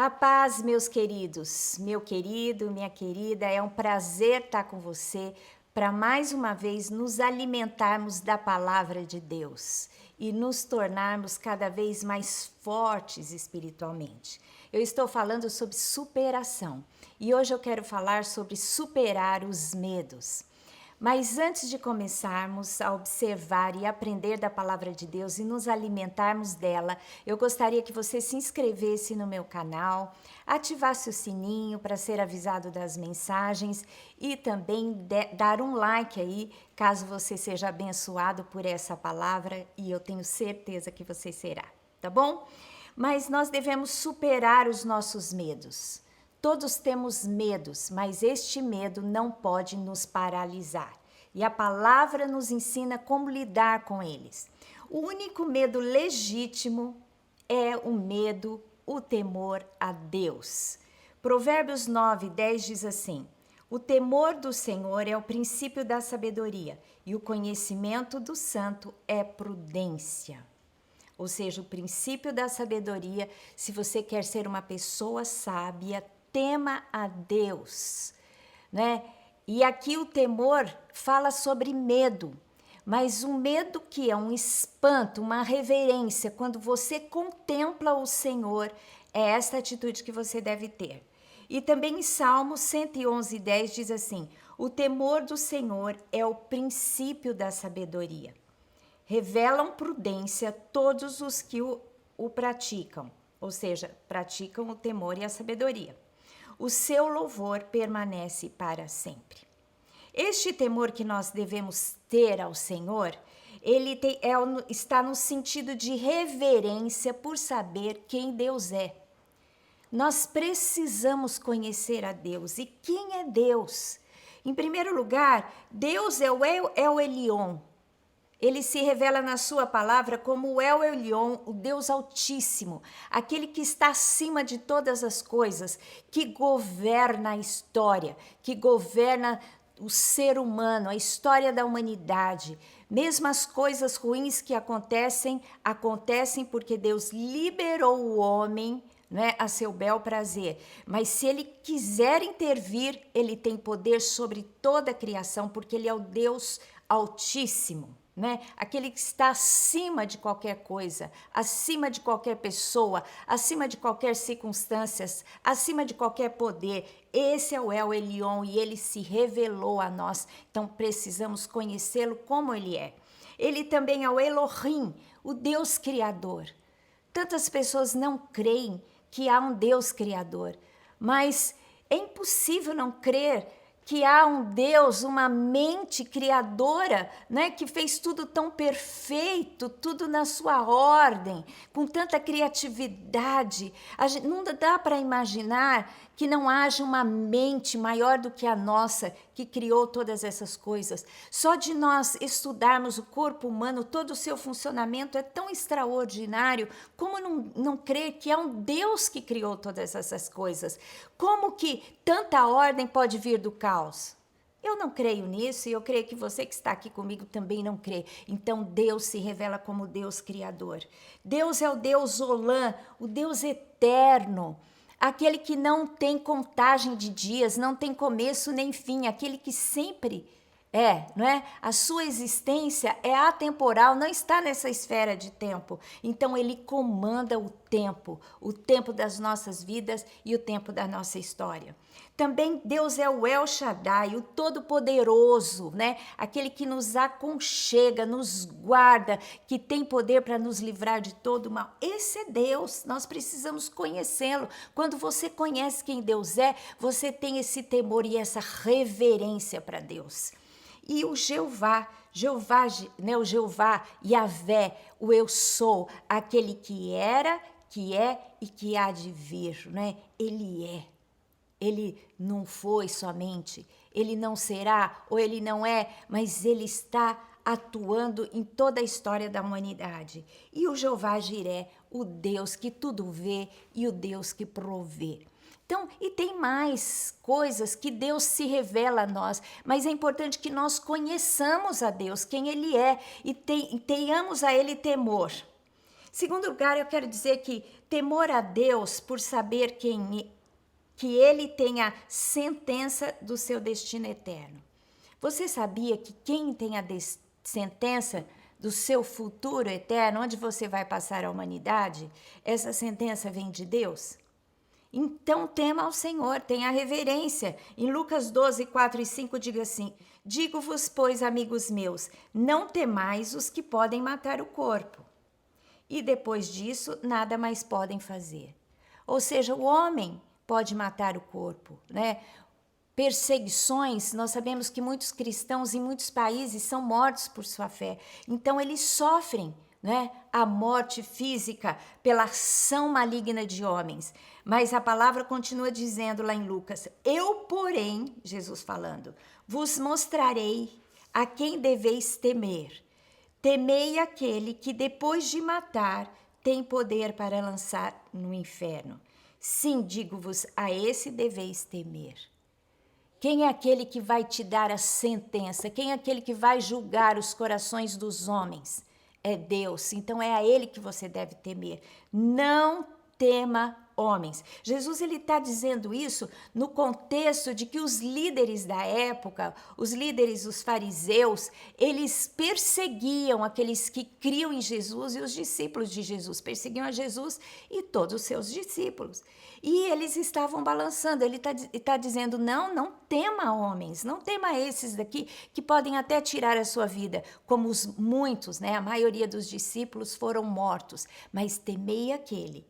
A paz, meus queridos, meu querido, minha querida, é um prazer estar com você para mais uma vez nos alimentarmos da palavra de Deus e nos tornarmos cada vez mais fortes espiritualmente. Eu estou falando sobre superação e hoje eu quero falar sobre superar os medos. Mas antes de começarmos a observar e aprender da palavra de Deus e nos alimentarmos dela, eu gostaria que você se inscrevesse no meu canal, ativasse o sininho para ser avisado das mensagens e também dar um like aí, caso você seja abençoado por essa palavra, e eu tenho certeza que você será, tá bom? Mas nós devemos superar os nossos medos. Todos temos medos, mas este medo não pode nos paralisar. E a palavra nos ensina como lidar com eles. O único medo legítimo é o medo, o temor a Deus. Provérbios 9:10 diz assim: o temor do Senhor é o princípio da sabedoria, e o conhecimento do santo é prudência. Ou seja, o princípio da sabedoria, se você quer ser uma pessoa sábia, tema a Deus, né? E aqui o temor fala sobre medo, mas um medo que é um espanto, uma reverência, quando você contempla o Senhor, é essa atitude que você deve ter. E também em Salmo 111:10 diz assim: o temor do Senhor é o princípio da sabedoria. Revelam prudência todos os que o praticam, ou seja, praticam o temor e a sabedoria. O seu louvor permanece para sempre. Este temor que nós devemos ter ao Senhor, está no sentido de reverência por saber quem Deus é. Nós precisamos conhecer a Deus. E quem é Deus? Em primeiro lugar, Deus é o El Elyon. Ele se revela na sua palavra como o El Elyon, o Deus Altíssimo, aquele que está acima de todas as coisas, que governa a história, que governa o ser humano, a história da humanidade. Mesmo as coisas ruins que acontecem porque Deus liberou o homem, né, a seu bel prazer. Mas se ele quiser intervir, ele tem poder sobre toda a criação, porque ele é o Deus Altíssimo. Né? Aquele que está acima de qualquer coisa, acima de qualquer pessoa, acima de qualquer circunstância, acima de qualquer poder. Esse é o El Elyon e ele se revelou a nós, então precisamos conhecê-lo como ele é. Ele também é o Elohim, o Deus Criador. Tantas pessoas não creem que há um Deus Criador, mas é impossível não crer que há um Deus, uma mente criadora, né, que fez tudo tão perfeito, tudo na sua ordem, com tanta criatividade. Não dá para imaginar que não haja uma mente maior do que a nossa, que criou todas essas coisas. Só de nós estudarmos o corpo humano, todo o seu funcionamento é tão extraordinário. Como não crer que há um Deus que criou todas essas coisas? Como que tanta ordem pode vir do caos? Eu não creio nisso e eu creio que você que está aqui comigo também não crê. Então Deus se revela como Deus Criador. Deus é o Deus Olã, o Deus eterno. Aquele que não tem contagem de dias, não tem começo nem fim, aquele que sempre não é? A sua existência é atemporal, não está nessa esfera de tempo. Então ele comanda o tempo das nossas vidas e o tempo da nossa história. Também Deus é o El Shaddai, o Todo-Poderoso, né? Aquele que nos aconchega, nos guarda, que tem poder para nos livrar de todo o mal. Esse é Deus, nós precisamos conhecê-lo. Quando você conhece quem Deus é, você tem esse temor e essa reverência para Deus. E o Jeová, né, o Jeová, Yahvé, o eu sou, aquele que era, que é e que há de vir, né? Ele é. Ele não foi somente, ele não será ou ele não é, mas ele está atuando em toda a história da humanidade. E o Jeová Jiré, o Deus que tudo vê e o Deus que provê. Então, e tem mais coisas que Deus se revela a nós, mas é importante que nós conheçamos a Deus, quem Ele é, e tenhamos a Ele temor. Segundo lugar, eu quero dizer que temor a Deus por saber que ele tem a sentença do seu destino eterno. Você sabia que quem tem a sentença do seu futuro eterno, onde você vai passar a humanidade, essa sentença vem de Deus? Então tema ao Senhor, tenha reverência. Em Lucas 12, 4 e 5 diga assim: digo-vos, pois, amigos meus, não temais os que podem matar o corpo, e depois disso nada mais podem fazer. Ou seja, o homem pode matar o corpo, né? Perseguições, nós sabemos que muitos cristãos em muitos países são mortos por sua fé. Então eles sofrem, né, a morte física pela ação maligna de homens. Mas a palavra continua dizendo lá em Lucas: eu, porém, Jesus falando, vos mostrarei a quem deveis temer. Temei aquele que depois de matar tem poder para lançar no inferno. Sim, digo-vos, a esse deveis temer. Quem é aquele que vai te dar a sentença? Quem é aquele que vai julgar os corações dos homens? É Deus. Então é a ele que você deve temer. Não tema homens. Jesus ele está dizendo isso no contexto de que os líderes da época, os líderes, os fariseus, eles perseguiam aqueles que criam em Jesus e os discípulos de Jesus, perseguiam a Jesus e todos os seus discípulos. E eles estavam balançando, ele está dizendo, não tema homens, não tema esses daqui que podem até tirar a sua vida, como os muitos, né? A maioria dos discípulos foram mortos, mas temei aquele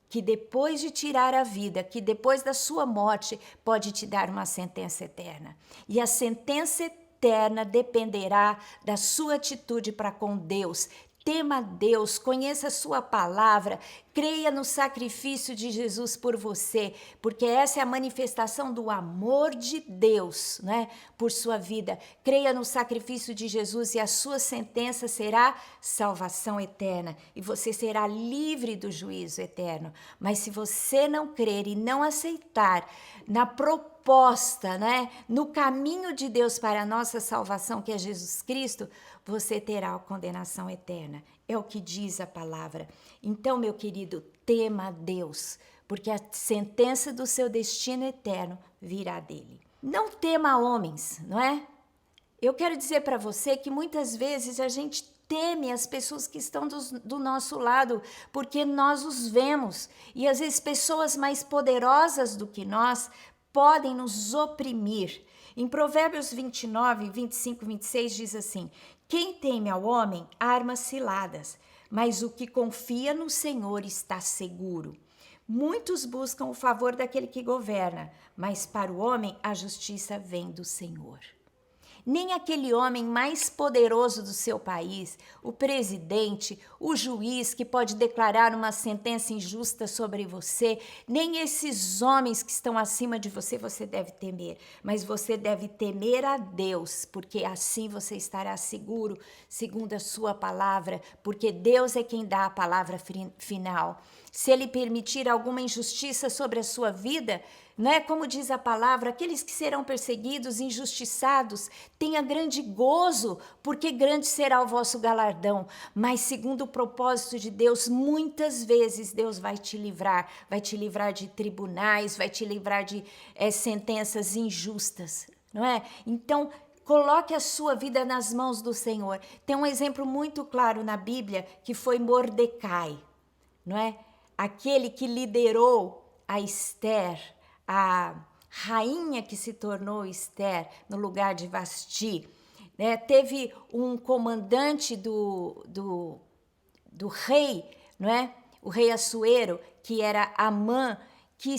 que depois de tirar a vida, que depois da sua morte, pode te dar uma sentença eterna. E a sentença eterna dependerá da sua atitude para com Deus. Tema a Deus, conheça a sua palavra, creia no sacrifício de Jesus por você, porque essa é a manifestação do amor de Deus, né, por sua vida. Creia no sacrifício de Jesus e a sua sentença será salvação eterna e você será livre do juízo eterno. Mas se você não crer e não aceitar na proposta, né, no caminho de Deus para a nossa salvação, que é Jesus Cristo, você terá a condenação eterna. É o que diz a palavra. Então, meu querido, tema a Deus, porque a sentença do seu destino eterno virá dele. Não tema homens, não é? Eu quero dizer para você que muitas vezes a gente teme as pessoas que estão do nosso lado, porque nós os vemos. E às vezes pessoas mais poderosas do que nós podem nos oprimir. Em Provérbios 29, 25, 26 diz assim: quem teme ao homem, armas ciladas, mas o que confia no Senhor está seguro. Muitos buscam o favor daquele que governa, mas para o homem a justiça vem do Senhor. Nem aquele homem mais poderoso do seu país, o presidente, o juiz que pode declarar uma sentença injusta sobre você, nem esses homens que estão acima de você, você deve temer. Mas você deve temer a Deus, porque assim você estará seguro, segundo a sua palavra, porque Deus é quem dá a palavra final. Se Ele permitir alguma injustiça sobre a sua vida, né? Como diz a palavra, aqueles que serão perseguidos, injustiçados, tenha grande gozo, porque grande será o vosso galardão. Mas segundo o propósito de Deus, muitas vezes Deus vai te livrar de tribunais, vai te livrar de sentenças injustas, não é? Então, coloque a sua vida nas mãos do Senhor. Tem um exemplo muito claro na Bíblia, que foi Mordecai, não é? Aquele que liderou a Esther, a rainha que se tornou Esther no lugar de Vasti, né? Teve um comandante do rei, não é? O rei Assuero, que era Amã, que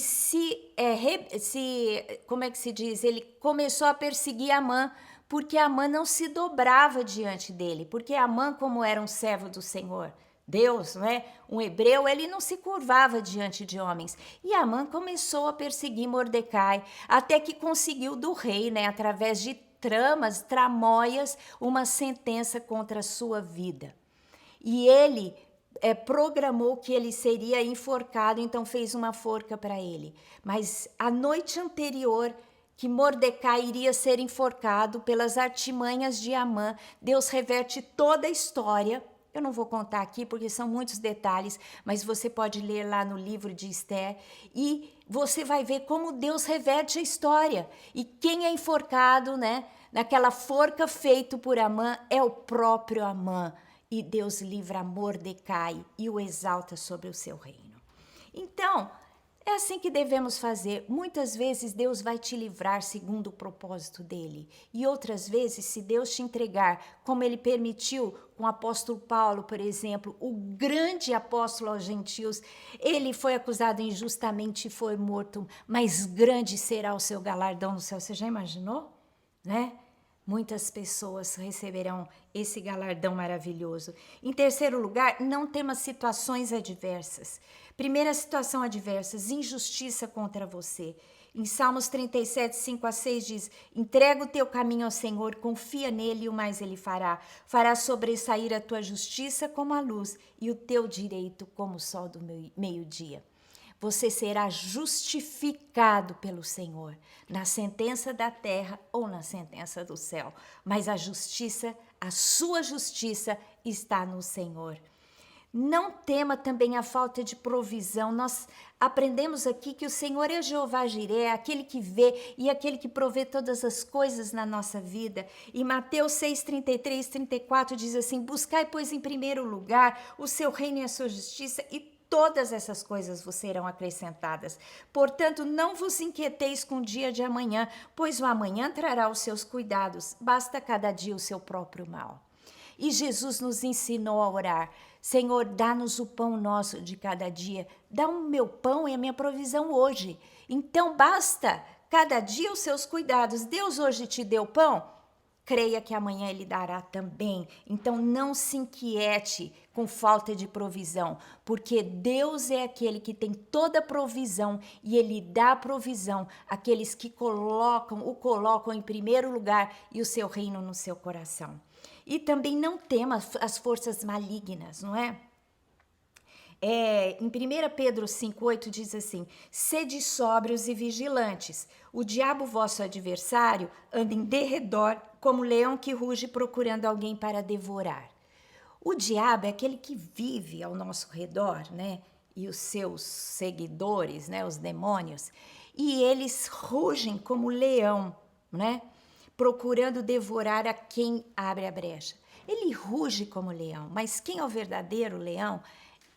como é que se diz? Ele começou a perseguir Amã, porque Amã não se dobrava diante dele, porque Amã, como era um servo do Senhor, Deus, não é? Um hebreu, ele não se curvava diante de homens. E Amã começou a perseguir Mordecai, até que conseguiu do rei, né, através de tramóias, uma sentença contra a sua vida. E ele programou que ele seria enforcado, então fez uma forca para ele. Mas a noite anterior, que Mordecai iria ser enforcado pelas artimanhas de Amã, Deus reverte toda a história. Eu não vou contar aqui porque são muitos detalhes, mas você pode ler lá no livro de Esther e você vai ver como Deus reverte a história. E quem é enforcado, né, naquela forca feito por Amã é o próprio Amã. E Deus livra Mordecai e o exalta sobre o seu reino. Então, é assim que devemos fazer. Muitas vezes Deus vai te livrar segundo o propósito dele. E outras vezes, se Deus te entregar, como ele permitiu com o apóstolo Paulo, por exemplo, o grande apóstolo aos gentios, ele foi acusado injustamente e foi morto, mas grande será o seu galardão no céu. Você já imaginou? Né? Muitas pessoas receberão esse galardão maravilhoso. Em terceiro lugar, não temas situações adversas. Primeira situação adversa, injustiça contra você. Em Salmos 37, 5 a 6 diz, entrega o teu caminho ao Senhor, confia nele e o mais ele fará. Fará sobressair a tua justiça como a luz e o teu direito como o sol do meio-dia. Você será justificado pelo Senhor, na sentença da terra ou na sentença do céu. Mas a justiça, a sua justiça está no Senhor. Não tema também a falta de provisão. Nós aprendemos aqui que o Senhor é Jeová Jiré, aquele que vê e aquele que provê todas as coisas na nossa vida. E Mateus 6, 33, 34 diz assim, buscai, pois, em primeiro lugar o seu reino e a sua justiça e todas essas coisas vos serão acrescentadas. Portanto, não vos inquieteis com o dia de amanhã, pois o amanhã trará os seus cuidados. Basta cada dia o seu próprio mal. E Jesus nos ensinou a orar. Senhor, dá-nos o pão nosso de cada dia. Dá o meu pão e a minha provisão hoje. Então, basta cada dia os seus cuidados. Deus hoje te deu pão? Creia que amanhã ele dará também. Então não se inquiete com falta de provisão, porque Deus é aquele que tem toda a provisão e ele dá a provisão àqueles que o colocam em primeiro lugar e o seu reino no seu coração. E também não tema as forças malignas, não é? Em 1 Pedro 5,8 diz assim, sede sóbrios e vigilantes. O diabo, vosso adversário, anda em derredor como leão que ruge procurando alguém para devorar. O diabo é aquele que vive ao nosso redor, né? E os seus seguidores, né? Os demônios. E eles rugem como leão, né? Procurando devorar a quem abre a brecha. Ele ruge como leão, mas quem é o verdadeiro leão?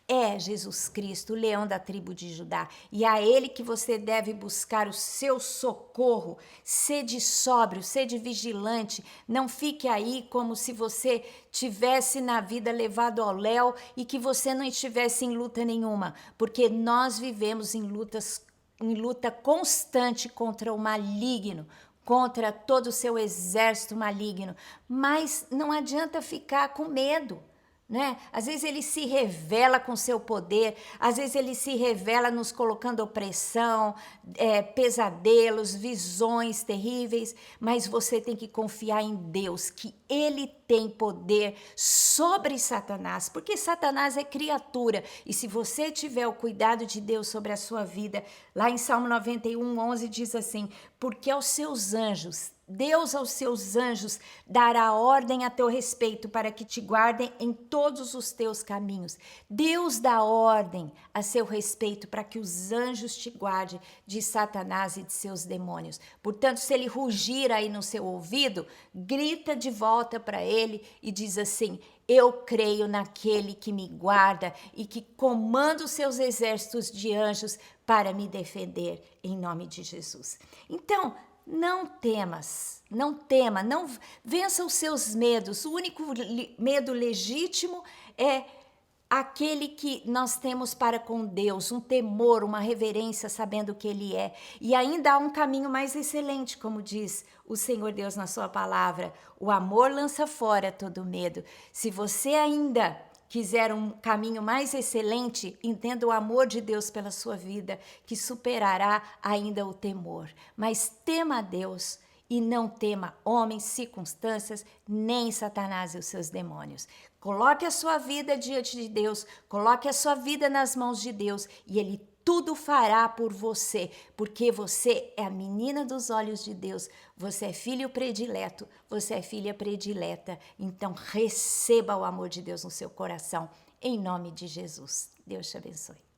É Jesus Cristo, o leão da tribo de Judá. E a ele que você deve buscar o seu socorro. Sede sóbrio, sede vigilante. Não fique aí como se você tivesse na vida levado ao léu e que você não estivesse em luta nenhuma. Porque nós vivemos em luta constante contra o maligno, contra todo o seu exército maligno. Mas não adianta ficar com medo. Né? Às vezes ele se revela com seu poder, às vezes ele se revela nos colocando opressão, pesadelos, visões terríveis, mas você tem que confiar em Deus, que ele tem poder sobre Satanás, porque Satanás é criatura, e se você tiver o cuidado de Deus sobre a sua vida, lá em Salmo 91, 11 diz assim, porque aos seus anjos, Deus aos seus anjos dará ordem a teu respeito para que te guardem em todos os teus caminhos. Deus dá ordem a seu respeito para que os anjos te guardem de Satanás e de seus demônios. Portanto, se ele rugir aí no seu ouvido, grita de volta para ele e diz assim, eu creio naquele que me guarda e que comanda os seus exércitos de anjos para me defender em nome de Jesus. Então, não temas, não tema, não vença os seus medos. O único medo legítimo é aquele que nós temos para com Deus, um temor, uma reverência, sabendo que Ele é. E ainda há um caminho mais excelente, como diz o Senhor Deus na sua palavra. O amor lança fora todo medo. Se você ainda quiser um caminho mais excelente, entenda o amor de Deus pela sua vida, que superará ainda o temor. Mas tema a Deus e não tema homens, circunstâncias, nem Satanás e os seus demônios. Coloque a sua vida diante de Deus, coloque a sua vida nas mãos de Deus e Ele tudo fará por você, porque você é a menina dos olhos de Deus, você é filho predileto, você é filha predileta. Então receba o amor de Deus no seu coração, em nome de Jesus. Deus te abençoe.